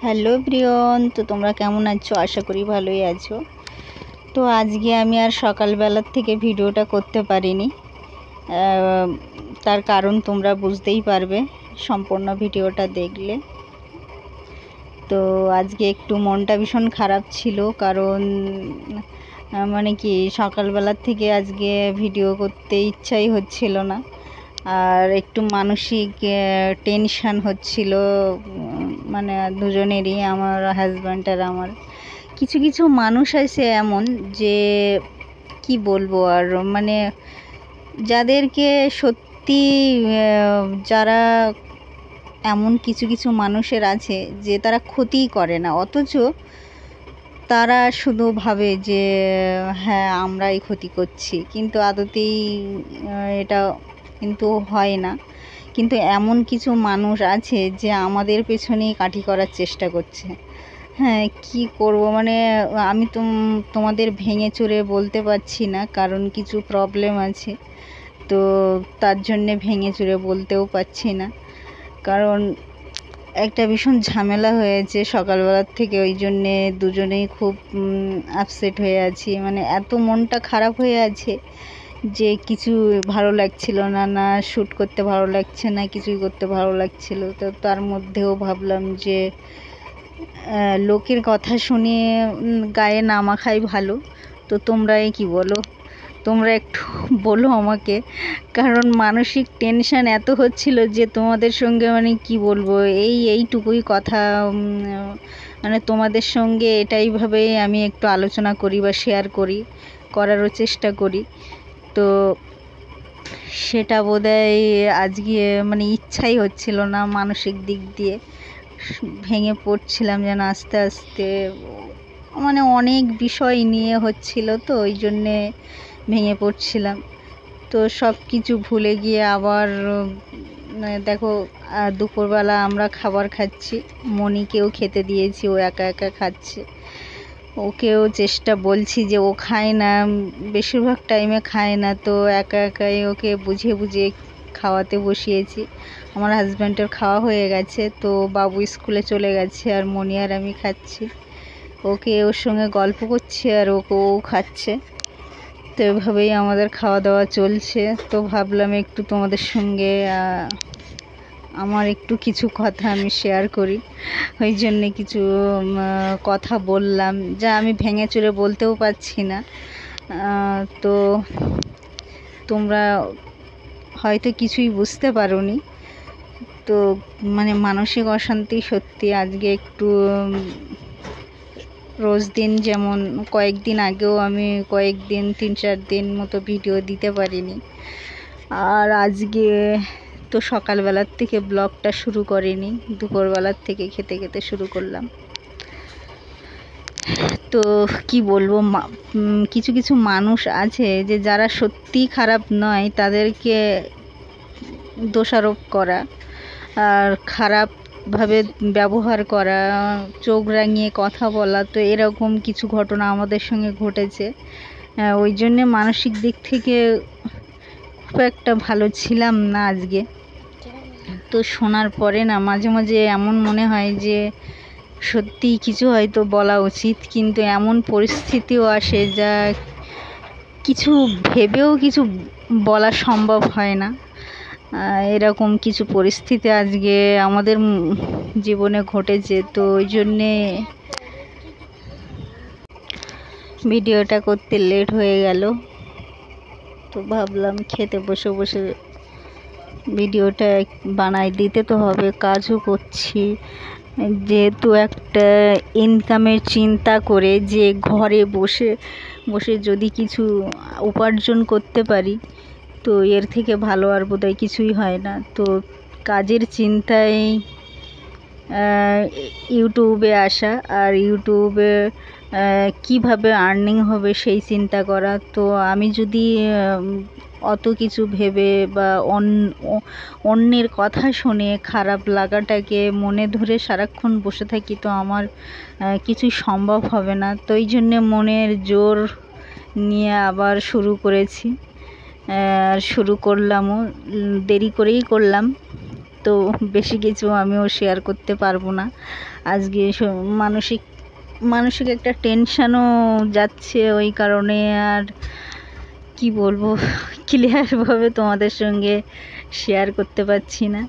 Hello প্রিয়ন, তো তোমরা কেমন আছো? আশা করি ভালোই আছো। তো আজকে আমি আর সকালবেলার থেকে ভিডিওটা করতে পারিনি। তার কারণ তোমরা বুঝতেই পারবে সম্পূর্ণ ভিডিওটা দেখলে। তো আজকে একটু মনটা ভীষণ খারাপ ছিল, কারণ মানে কি সকালবেলার থেকে আজকে ভিডিও করতে ইচ্ছাই হচ্ছিল না, আর একটু মানসিক টেনশান হচ্ছিল। মানে দুজনেরই, আমার হাজব্যান্ড আর আমার। কিছু কিছু মানুষ আছে এমন যে কি বলবো আর, মানে যাদেরকে সত্যি যারা এমন কিছু কিছু মানুষের আছে যে তারা ক্ষতিই করে না, অথচ তারা শুধু ভাবে যে হ্যাঁ আমরাই ক্ষতি করছি, কিন্তু আদতেই এটা কিন্তু হয় না। কিন্তু এমন কিছু মানুষ আছে যে আমাদের পেছনেই কাঠি করার চেষ্টা করছে। হ্যাঁ, কি করব, মানে আমি তোমাদের ভেঙে চুরে বলতে পারছি না, কারণ কিছু প্রবলেম আছে, তো তার জন্যে ভেঙে চুরে বলতেও পারছি না। কারণ একটা ভীষণ ঝামেলা হয়েছে সকালবেলার থেকে, ওই জন্যে দুজনেই খুব আপসেট হয়ে আছি। মানে এত মনটা খারাপ হয়ে আছে যে কিছু ভালো লাগছিল না, না শ্যুট করতে ভালো লাগছে না, কিছুই করতে ভালো লাগছিল। তো তার মধ্যেও ভাবলাম যে লোকের কথা শুনে গায়ে না মাখাই ভালো। তো তোমরাই কি বলো, তোমরা একটু বলো আমাকে, কারণ মানসিক টেনশান এত হচ্ছিল যে তোমাদের সঙ্গে মানে কি বলবো, এইটুকুই কথা, মানে তোমাদের সঙ্গে এটাইভাবে আমি একটু আলোচনা করি বা শেয়ার করারও চেষ্টা করি। তো সেটা বোধহয় আজকে মানে ইচ্ছাই হচ্ছিল না, মানসিক দিক দিয়ে ভেঙে পড়ছিলাম যেন আস্তে আস্তে। মানে অনেক বিষয় নিয়ে হচ্ছিল, তো ওই জন্যে ভেঙে পড়ছিলাম। তো সব কিছু ভুলে গিয়ে আবার দেখো দুপুরবেলা আমরা খাবার খাচ্ছি, মনিকেও খেতে দিয়েছি, ও একা একা খাচ্ছে। ওকেও বলছি যে ও খায় না, বেশিরভাগ টাইমে খায় না, তো একা একাই ওকে বুঝিয়ে বুঝিয়ে খাওয়াতে বসিয়েছি। আমার হাজব্যান্ডের খাওয়া হয়ে গেছে, তো বাবু স্কুলে চলে গেছে, আর মনি আর আমি খাচ্ছি। ওকে ওর সঙ্গে গল্প করছি আর ও খাচ্ছে। তো এভাবেই আমাদের খাওয়া দাওয়া চলছে। তো ভাবলাম একটু তোমাদের সঙ্গে আমার একটু কিছু কথা আমি শেয়ার করি, ওই জন্যে কিছু কথা বললাম যা আমি ভেঙে চুরে বলতেও পারছি না। তো তোমরা হয়তো কিছুই বুঝতে পারোনি। তো মানে মানসিক অশান্তি সত্যি আজকে একটু রোজ দিন, যেমন কয়েকদিন আগেও আমি 3-4 দিন মতো ভিডিও দিতে পারিনি, আর আজকে তো সকালবেলার থেকে ব্লগটা শুরু করিনি, দুপুরবেলার থেকে খেতে খেতে শুরু করলাম। তো কি বলবো, কিছু কিছু মানুষ আছে যে যারা সত্যিই খারাপ নয়, তাদেরকে দোষারোপ করা আর খারাপভাবে ব্যবহার করা, চোখ রাঙিয়ে কথা বলা, তো এরকম কিছু ঘটনা আমাদের সঙ্গে ঘটেছে। ওই জন্যে মানসিক দিক থেকে খুব একটা ভালো ছিলাম না আজকে। তো শোনার পরে না মাঝে মাঝে এমন মনে হয় যে সত্যি কিছু হয়তো বলা উচিত, কিন্তু এমন পরিস্থিতিও আসে যা কিছু ভেবেও কিছু বলা সম্ভব হয় না। এরকম কিছু পরিস্থিতি আজকে আমাদের জীবনে ঘটেছে। তো ওই জন্যে ভিডিওটা করতে লেট হয়ে গেল। তো ভাবলাম খেতে বসে বসে ভিডিওটা বানাই, দিতে তো হবে, কাজও করছি যেহেতু। একটা ইনকামের চিন্তা করে যে ঘরে বসে বসে যদি কিছু উপার্জন করতে পারি, তো এর থেকে ভালো আর বোধহয় কিছুই হয় না। তো কাজের চিন্তায় ইউটিউবে আসা, আর ইউটিউবে কিভাবে আর্নিং হবে সেই চিন্তা করা। তো আমি যদি অত কিছু ভেবে বা অন্যের কথা শুনে খারাপ লাগাটাকে মনে ধরে সারাক্ষণ বসে থাকি, তো আমার কিছুই সম্ভব হবে না। তো এই জন্যে মনের জোর নিয়ে আবার শুরু করেছি, শুরু করলামও, দেরি করেই করলাম। তো বেশি কিছু আমিও শেয়ার করতে পারবো না আজকে। মানসিক একটা টেনশনও যাচ্ছে, ওই কারণে আর কি বলবো ক্লিয়ারভাবে তোমাদের সঙ্গে শেয়ার করতে পারছি না।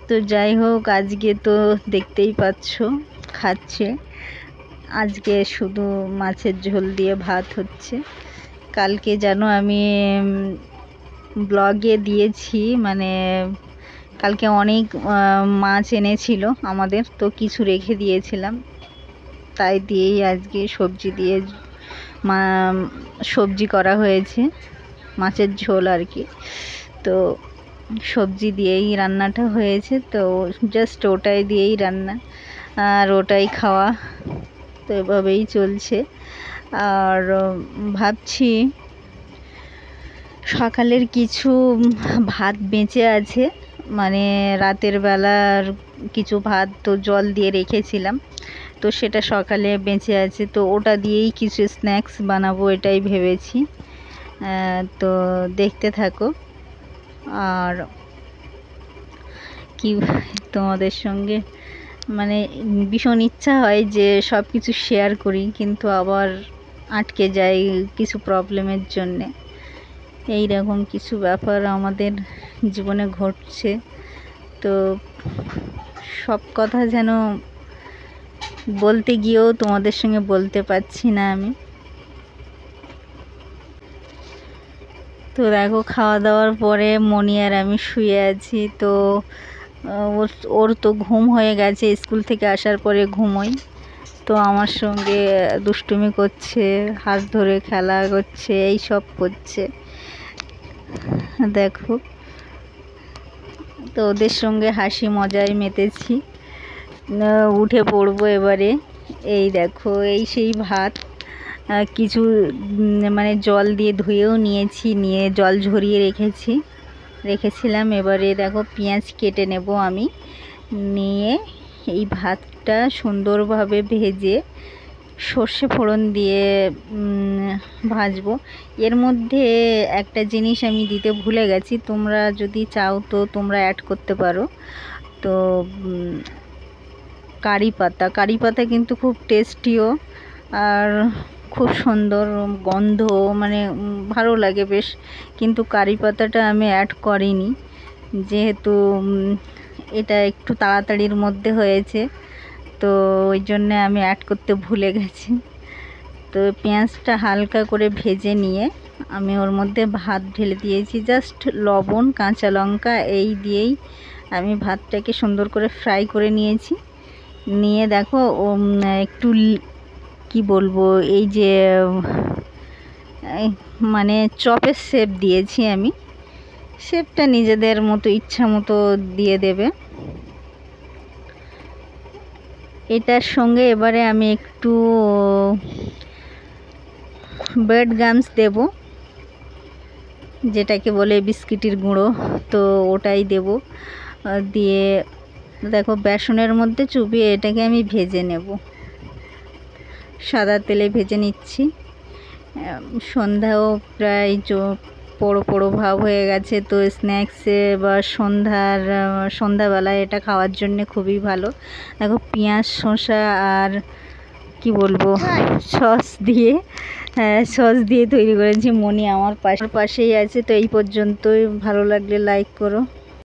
তো যাই হোক, আজকে তো দেখতেই পাচ্ছ খাচ্ছে। আজকে শুধু মাছের ঝোল দিয়ে ভাত হচ্ছে। কালকে জানো আমি ব্লগে দিয়েছি, মানে কালকে অনেক মাছ এনেছিল আমাদের, তো কিছু রেখে দিয়েছিলাম, তাই দিয়েই আজকে সবজি দিয়ে সবজি করা হয়েছে, মাছের ঝোল আর কি। তো সবজি দিয়েই রান্নাটা হয়েছে, তো জাস্ট ওটাই দিয়েই রান্না আর ওটাই খাওয়া, তো এভাবেই চলছে। আর ভাবছি সকালের কিছু ভাত বেঁচে আছে, মানে রাতের বেলার কিছু ভাত তো জল দিয়ে রেখেছিলাম, তো সেটা সকালে বেঁচে আছে, তো ওটা দিয়েই কিছু স্ন্যাক্স বানাবো এটাই ভেবেছি। তো দেখতে থাকো। আর কি তোমাদের সঙ্গে মানে ভীষণ ইচ্ছা হয় যে সব কিছু শেয়ার করি, কিন্তু আবার আটকে যাই কিছু প্রবলেমের জন্যে। এই রকম কিছু ব্যাপার আমাদের জীবনে ঘটছে, তো সব কথা যেন বলতে গিয়েও তোমাদের সঙ্গে বলতে পারছি না আমি। তো দেখো, খাওয়া দাওয়ার পরে মনি আর আমি শুয়ে আছি, তো ওর তো ঘুম হয়ে গেছে, স্কুল থেকে আসার পরে ঘুমোই, তো আমার সঙ্গে দুষ্টুমি করছে, হাত ধরে খেলা করছে, এই সব করছে দেখো। তো ওদের সঙ্গে হাসি মজায় মেতেছি। উঠে পড়বো এবারে। এই দেখো, এই সেই ভাত কিছু মানে জল দিয়ে ধুয়েও নিয়েছি, নিয়ে জল ঝরিয়ে রেখেছিলাম। এবারে দেখো পেঁয়াজ কেটে নেব আমি, নিয়ে এই ভাতটা সুন্দরভাবে ভেজে সর্ষে ফোড়ন দিয়ে ভাজবো। এর মধ্যে একটা জিনিস আমি দিতে ভুলে গেছি, তোমরা যদি চাও তো তোমরা অ্যাড করতে পারো। তো কারি পাতা কিন্তু খুব টেস্টিও আর খুব সুন্দর গন্ধ, মানে ভালো লাগে বেশ, কিন্তু কারি পাতাটা আমি অ্যাড করিনি, যেহেতু এটা একটু তাড়াতাড়ির মধ্যে হয়েছে, তো ওই জন্যে আমি অ্যাড করতে ভুলে গেছি। তো পেঁয়াজটা হালকা করে ভেজে নিয়ে আমি ওর মধ্যে ভাত ঢেলে দিয়েছি, জাস্ট লবণ কাঁচা লঙ্কা এই দিয়েই আমি ভাতটাকে সুন্দর করে ফ্রাই করে নিয়েছি। নিয়ে দেখো একটু কি বলবো, এই যে মানে চপের শেপ দিয়েছি আমি, শেপটা নিজেদের মতো ইচ্ছা মতো দিয়ে দেবে। এটার সঙ্গে এবারে আমি একটু ব্রেড গামস দেব, যেটাকে বলে বিস্কিটের গুঁড়ো, তো ওটাই দেব। দিয়ে দেখো বেসনের মধ্যে চুবিয়ে এটাকে আমি ভেজে নেব, সাদা তেলে ভেজে নিচ্ছি। সন্ধ্যাও প্রায় পোড়ো পোড়ো ভাব হয়ে গেছে, তো স্ন্যাক্সে বা সন্ধ্যাবেলায় এটা খাওয়ার জন্য খুবই ভালো। দেখো পেঁয়াজ শসা আর কি বলবো সস দিয়ে তৈরি করেছি। মনি আমার পাশেই আছে। তো এই পর্যন্তই, ভালো লাগলে লাইক করো।